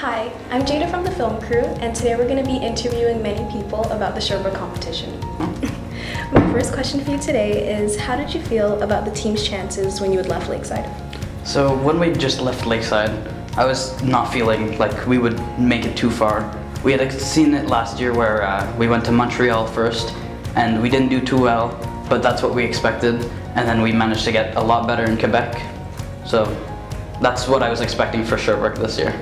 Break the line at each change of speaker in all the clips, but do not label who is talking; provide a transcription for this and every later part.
Hi, I'm Jada from the film crew, and today we're going to be interviewing many people about the Sherbrooke competition. My first question for you today is, how did you feel about the team's chances when you had left Lakeside?
So when we just left Lakeside, I was not feeling like we would make it too far. We had seen it last year where we went to Montreal first, and we didn't do too well, but that's what we expected, and then we managed to get a lot better in Quebec. So that's what I was expecting for Sherbrooke this year.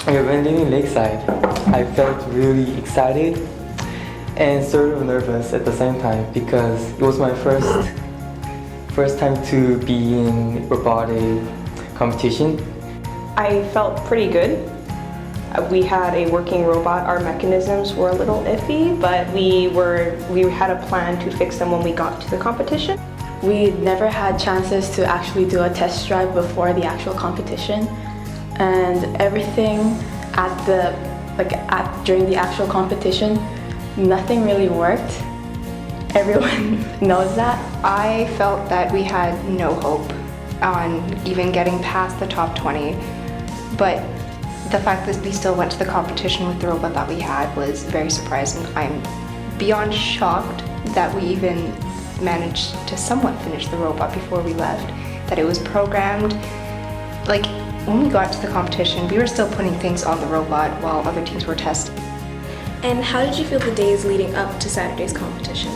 When leaving Lakeside, I felt really excited and sort of nervous at the same time because it was my first time to be in robotic competition.
I felt pretty good. We had a working robot. Our mechanisms were a little iffy, but we had a plan to fix them when we got to the competition.
We never had chances to actually do a test drive before the actual competition, and everything during the actual competition, nothing really worked. Everyone knows that.
I felt that we had no hope on even getting past the top 20, but the fact that we still went to the competition with the robot that we had was very surprising. I'm beyond shocked that we even managed to somewhat finish the robot before we left, that it was programmed. Like, when we got to the competition, we were still putting things on the robot while other teams were testing.
And how did you feel the days leading up to Saturday's competition?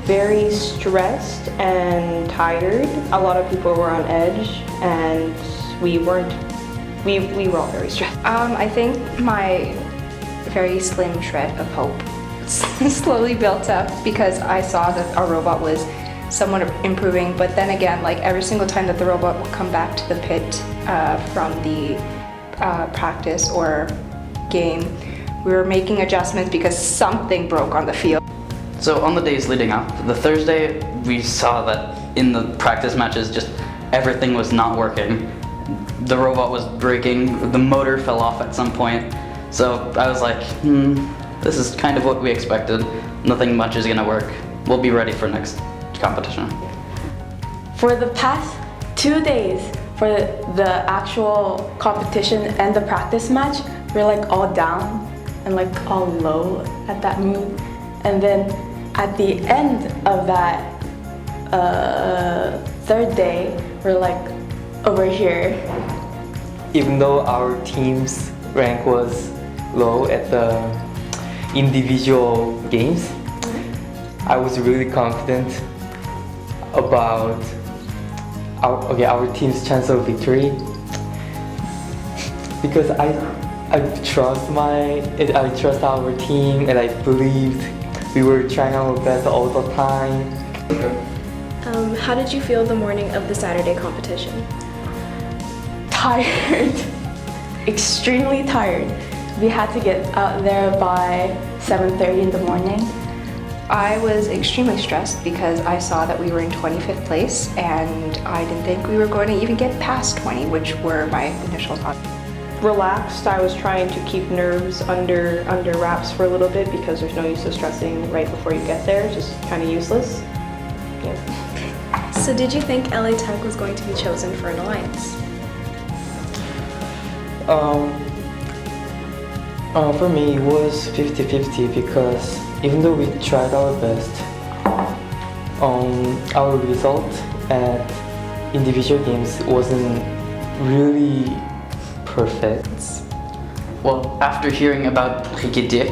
Very stressed and tired. A lot of people were on edge, and we were all very stressed.
I think my very slim shred of hope slowly built up because I saw that our robot was somewhat improving, but then again, like every single time that the robot would come back to the pit from the practice or game, we were making adjustments because something broke on the field.
So on the days leading up, the Thursday, we saw that in the practice matches, just everything was not working. The robot was breaking, the motor fell off at some point. So I was like, this is kind of what we expected. Nothing much is gonna work. We'll be ready for next competition.
For the past 2 days, for the actual competition and the practice match, we're like all down and like all low at that mood. And then at the end of that third day, we're like over here.
Even though our team's rank was low at the individual games, I was really confident about our team's chance of victory because I trust our team, and I believed we were trying our best all the time.
How did you feel the morning of the Saturday competition?
Tired, extremely tired. We had to get out there by 7:30 in the morning.
I was extremely stressed because I saw that we were in 25th place and I didn't think we were going to even get past 20, which were my initial thoughts.
Relaxed. I was trying to keep nerves under wraps for a little bit because there's no use of stressing right before you get there. It's just kind of useless. Yeah.
So did you think LA Tech was going to be chosen for an alliance?
For me, it was 50-50 because even though we tried our best, our result at individual games wasn't really perfect.
Well, after hearing about Rikidik,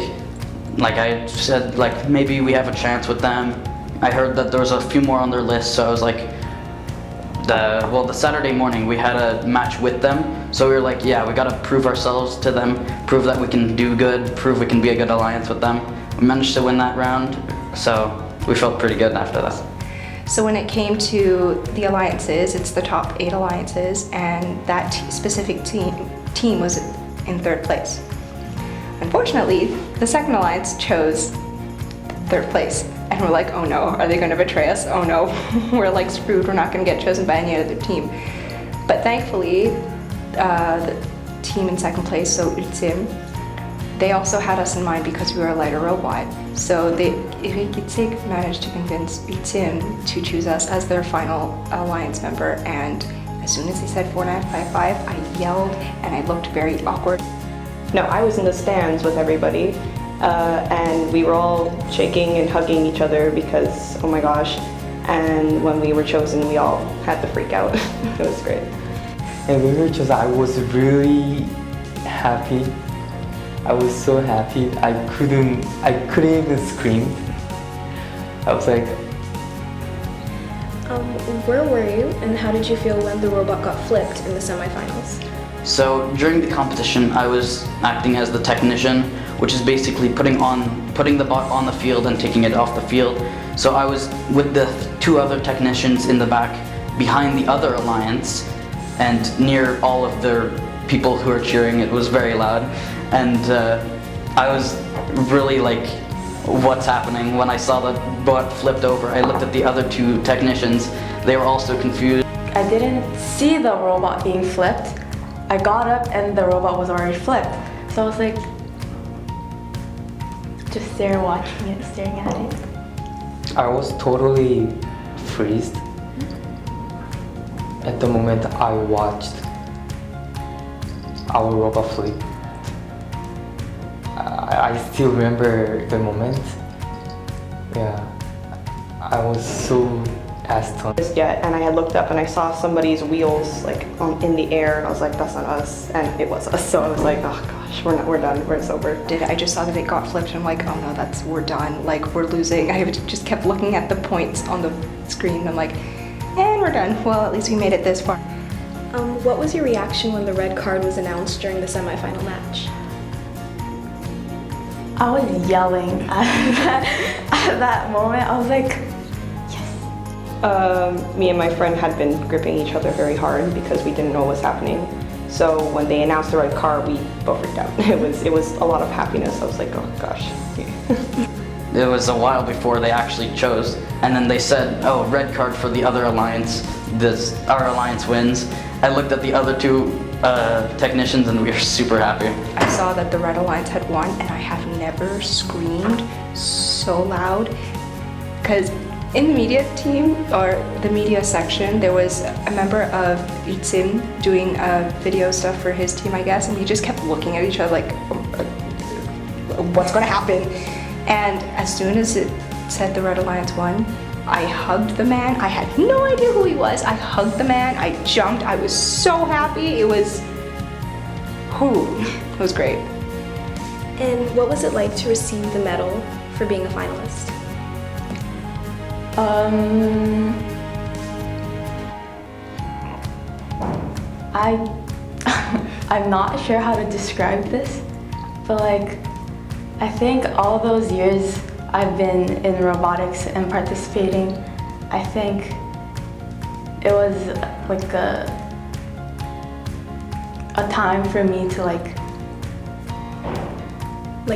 like I said, like maybe we have a chance with them. I heard that there was a few more on their list, so I was like, the Saturday morning we had a match with them, so we were like, yeah, we gotta prove ourselves to them, prove that we can do good, prove we can be a good alliance with them. We managed to win that round, so we felt pretty good after that.
So when it came to the alliances, it's the top 8 alliances, and that specific team was in 3rd place. Unfortunately, the second alliance chose 3rd place, and we're like, oh no, are they going to betray us? Oh no, we're like screwed, we're not going to get chosen by any other team. But thankfully, the team in 2nd place, so Ultim, they also had us in mind because we were a lighter robot. So Rikidik managed to convince Ultim to choose us as their final alliance member, and as soon as they said 4955, I yelled and I looked very awkward.
No, I was in the stands with everybody, and we were all shaking and hugging each other because, oh my gosh. And when we were chosen, we all had to freak out. It was great.
And when we were chosen, I was really happy. I was so happy. I couldn't even scream. I was like,
Where were you, and how did you feel when the robot got flipped in the semifinals?
So during the competition, I was acting as the technician, which is basically putting the bot on the field and taking it off the field. So I was with the two other technicians in the back behind the other alliance and near all of their people who are cheering. It was very loud, and I was really like, what's happening? When I saw the bot flipped over, I looked at the other two technicians. They were also confused.
I didn't see the robot being flipped. I got up and the robot was already flipped. So I was like, just there watching it, staring at it.
I was totally freezed at the moment I watched our robot flip. I still remember the moment. Yeah, I was so astonished.
Yet, and I had looked up and I saw somebody's wheels like in the air, and I was like, that's not us, and it was us. So I was like, oh gosh, we're done, it's over.
I just saw that it got flipped and I'm like, oh no, we're done, like we're losing. I just kept looking at the points on the screen. I'm like, and we're done. Well, at least we made it this far.
What was your reaction when the red card was announced during the semifinal match?
I was yelling at that moment. I was like,
Me and my friend had been gripping each other very hard because we didn't know what was happening. So when they announced the red card, we both freaked out. It was a lot of happiness. I was like, oh gosh.
It was a while before they actually chose, and then they said, oh, red card for the other alliance. Our alliance wins. I looked at the other two technicians and we were super happy.
I saw that the Red Alliance had won, and I have never screamed so loud, because in the media team, or the media section, there was a member of Itzin doing video stuff for his team, I guess, and we just kept looking at each other like, what's gonna happen? And as soon as it said the Red Alliance won, I hugged the man. I had no idea who he was. I hugged the man, I jumped, I was so happy. It was great.
And what was it like to receive the medal for being a finalist?
I'm not sure how to describe this, but like, I think all those years I've been in robotics and participating, I think it was like a time for me to like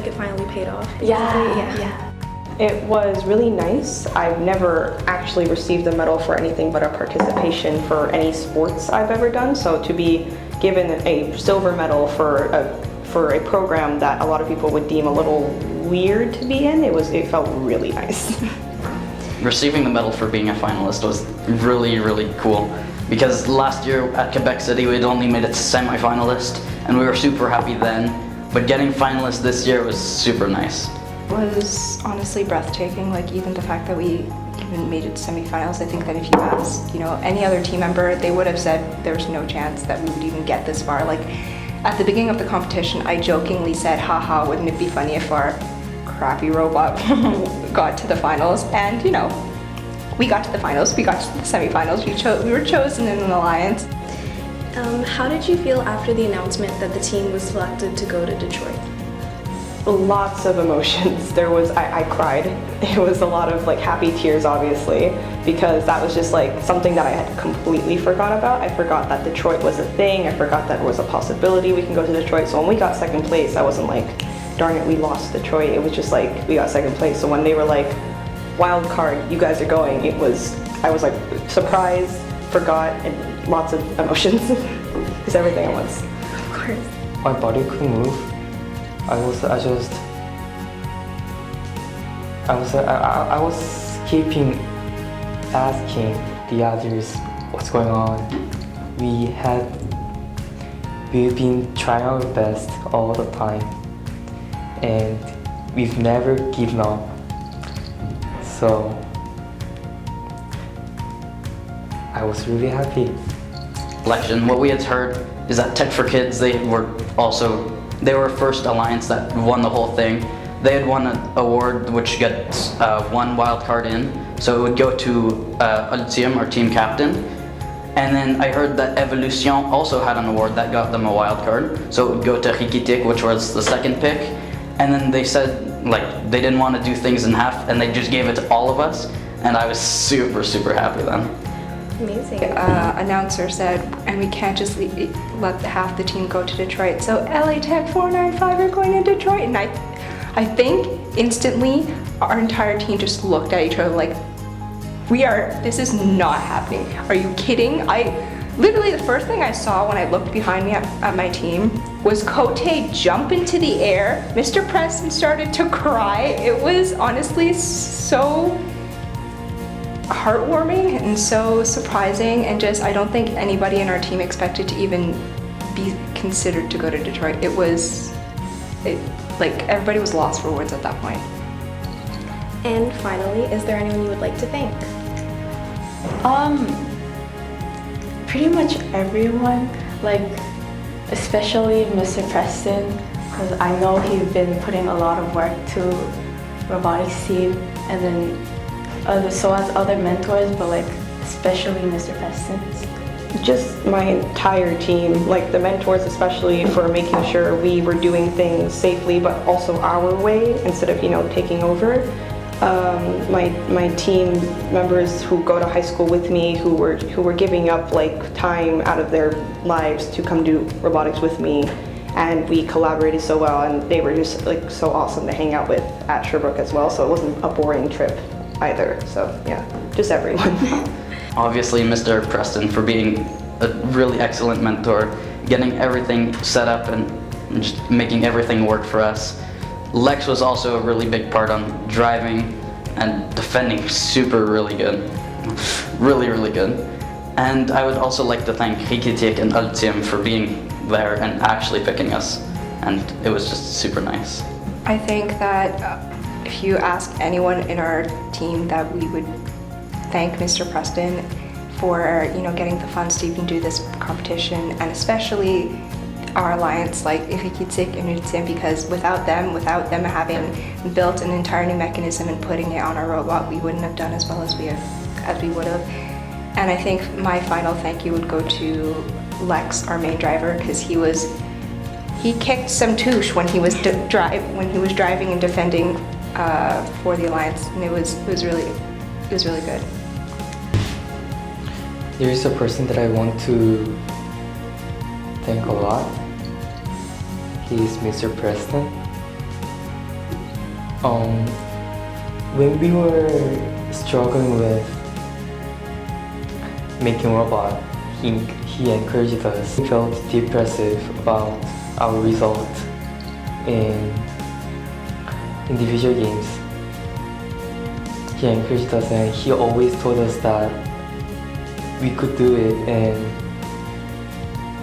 it finally paid off.
Yeah.
It was really nice. I've never actually received a medal for anything but a participation for any sports I've ever done. So to be given a silver medal for a program that a lot of people would deem a little weird to be in, it felt really nice.
Receiving the medal for being a finalist was really, really cool, because last year at Quebec City we'd only made it to semi-finalist and we were super happy then, but getting finalist this year was super nice.
Was honestly breathtaking. Like, even the fact that we even made it to semifinals, I think that if you asked, any other team member, they would have said there's no chance that we would even get this far. Like, at the beginning of the competition, I jokingly said, haha, wouldn't it be funny if our crappy robot got to the finals? And we got to the finals, we got to the semifinals, we were chosen in an alliance.
How did you feel after the announcement that the team was selected to go to Detroit?
Lots of emotions. I cried. It was a lot of like happy tears, obviously, because that was just like something that I had completely forgot about. I forgot that Detroit was a thing. I forgot that it was a possibility we can go to Detroit. So when we got second place, I wasn't like, darn it, we lost Detroit. It was just like, we got second place. So when they were like, wild card, you guys are going, I was like surprised, forgot, and lots of emotions. It's everything at once.
Of course.
My body couldn't move. I was keeping asking the others what's going on. We had we've been trying our best all the time, and we've never given up. So I was really happy.
Election. What we had heard is that Tech for Kids, they were first alliance that won the whole thing. They had won an award which gets one wild card in, so it would go to Ultium, our team captain. And then I heard that Evolution also had an award that got them a wild card, so it would go to Rikitik, which was the second pick. And then they said like they didn't want to do things in half, and they just gave it to all of us, and I was super, super happy then.
Amazing.
Announcer said, and we can't just let half the team go to Detroit. So LA Tech 495 are going to Detroit, and I think instantly our entire team just looked at each other like, this is not happening. Are you kidding? Literally the first thing I saw when I looked behind me at my team was Cote jump into the air. Mr. Preston started to cry. It was honestly so heartwarming and so surprising, and just I don't think anybody in our team expected to even be considered to go to Detroit. Like everybody was lost for words at that point.
And finally, is there anyone you would like to thank?
Pretty much everyone, like especially Mr. Preston, because I know he's been putting a lot of work to robotics team, and then so as other mentors, but like especially Mr. Preston.
Just my entire team, like the mentors especially, for making sure we were doing things safely but also our way instead of taking over. My team members who go to high school with me, who were giving up like time out of their lives to come do robotics with me, and we collaborated so well, and they were just like so awesome to hang out with at Sherbrooke as well, so it wasn't a boring trip either. So yeah, just everyone.
Obviously, Mr. Preston for being a really excellent mentor, getting everything set up and just making everything work for us. Lex was also a really big part on driving and defending, really good. Really, really good. And I would also like to thank Rikitik and Ultium for being there and actually picking us. And it was just super nice.
I think that if you ask anyone in our team, that we would thank Mr. Preston for getting the funds to even do this competition, and especially our alliance like Rikitik and Ultium, because without them having built an entire new mechanism and putting it on our robot, we wouldn't have done as well as we would have. And I think my final thank you would go to Lex, our main driver, because he kicked some touche when he was driving and defending for the alliance, and it was really good.
There is a person that I want to thank a lot. He is Mr. Preston. When we were struggling with making robot, he encouraged us. We felt depressive about our result in individual games. He encouraged us, and he always told us that we could do it, and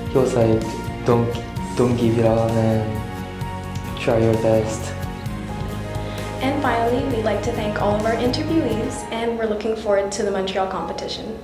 he was like, don't give it up and try your best.
And finally, we'd like to thank all of our interviewees, and we're looking forward to the Montreal competition.